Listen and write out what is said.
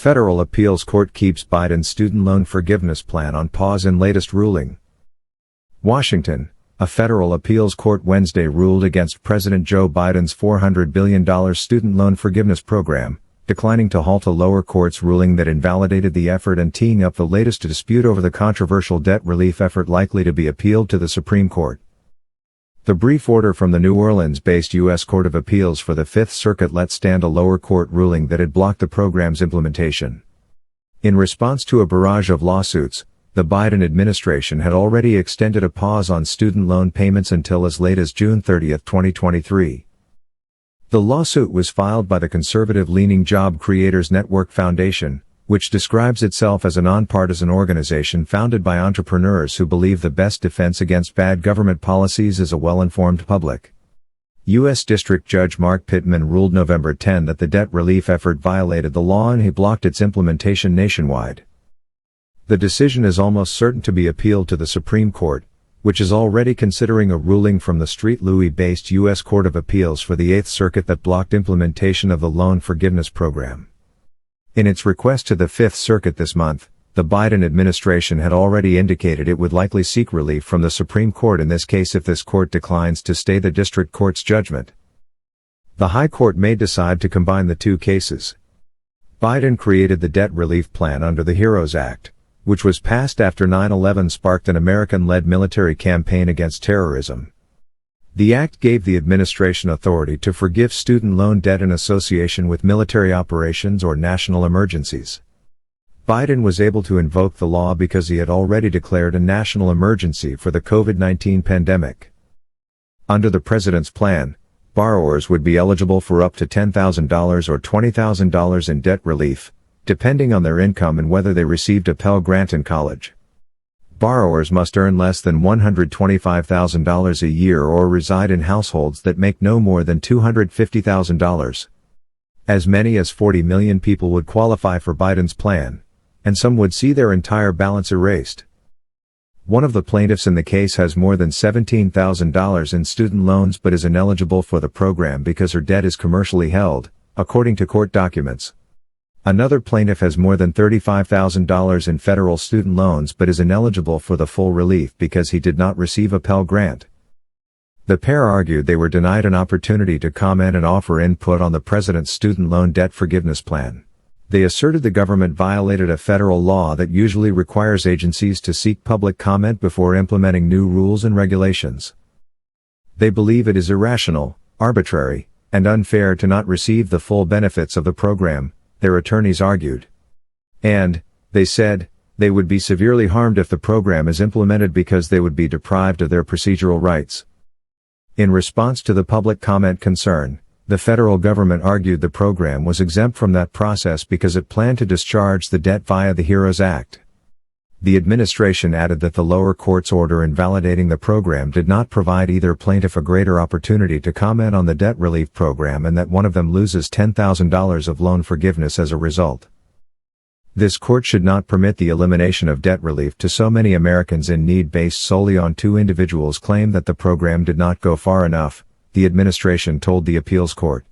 Federal Appeals Court keeps Biden's student loan forgiveness plan on pause in latest ruling. Washington, a federal appeals court Wednesday ruled against President Joe Biden's $400 billion student loan forgiveness program, declining to halt a lower court's ruling that invalidated the effort and teeing up the latest dispute over the controversial debt relief effort likely to be appealed to the Supreme Court. The brief order from the New Orleans-based U.S. Court of Appeals for the Fifth Circuit let stand a lower court ruling that had blocked the program's implementation. In response to a barrage of lawsuits, the Biden administration had already extended a pause on student loan payments until as late as June 30, 2023. The lawsuit was filed by the conservative-leaning Job Creators Network Foundation, which describes itself as a nonpartisan organization founded by entrepreneurs who believe the best defense against bad government policies is a well-informed public. U.S. District Judge Mark Pittman ruled November 10 that the debt relief effort violated the law and he blocked its implementation nationwide. The decision is almost certain to be appealed to the Supreme Court, which is already considering a ruling from the St. Louis-based U.S. Court of Appeals for the Eighth Circuit that blocked implementation of the loan forgiveness program. In its request to the Fifth Circuit this month, the Biden administration had already indicated it would likely seek relief from the Supreme Court in this case if this court declines to stay the district court's judgment. The High Court may decide to combine the two cases. Biden created the debt relief plan under the HEROES Act, which was passed after 9/11 sparked an American-led military campaign against terrorism. The act gave the administration authority to forgive student loan debt in association with military operations or national emergencies. Biden was able to invoke the law because he had already declared a national emergency for the COVID-19 pandemic. Under the president's plan, borrowers would be eligible for up to $10,000 or $20,000 in debt relief, depending on their income and whether they received a Pell Grant in college. Borrowers must earn less than $125,000 a year or reside in households that make no more than $250,000. As many as 40 million people would qualify for Biden's plan, and some would see their entire balance erased. One of the plaintiffs in the case has more than $17,000 in student loans but is ineligible for the program because her debt is commercially held, according to court documents. Another plaintiff has more than $35,000 in federal student loans but is ineligible for the full relief because he did not receive a Pell Grant. The pair argued they were denied an opportunity to comment and offer input on the president's student loan debt forgiveness plan. They asserted the government violated a federal law that usually requires agencies to seek public comment before implementing new rules and regulations. They believe it is irrational, arbitrary, and unfair to not receive the full benefits of the program, their attorneys argued. And, they said, they would be severely harmed if the program is implemented because they would be deprived of their procedural rights. In response to the public comment concern, the federal government argued the program was exempt from that process because it planned to discharge the debt via the HEROES Act. The administration added that the lower court's order invalidating the program did not provide either plaintiff a greater opportunity to comment on the debt relief program and that one of them loses $10,000 of loan forgiveness as a result. This court should not permit the elimination of debt relief to so many Americans in need based solely on two individuals' claim that the program did not go far enough, the administration told the appeals court.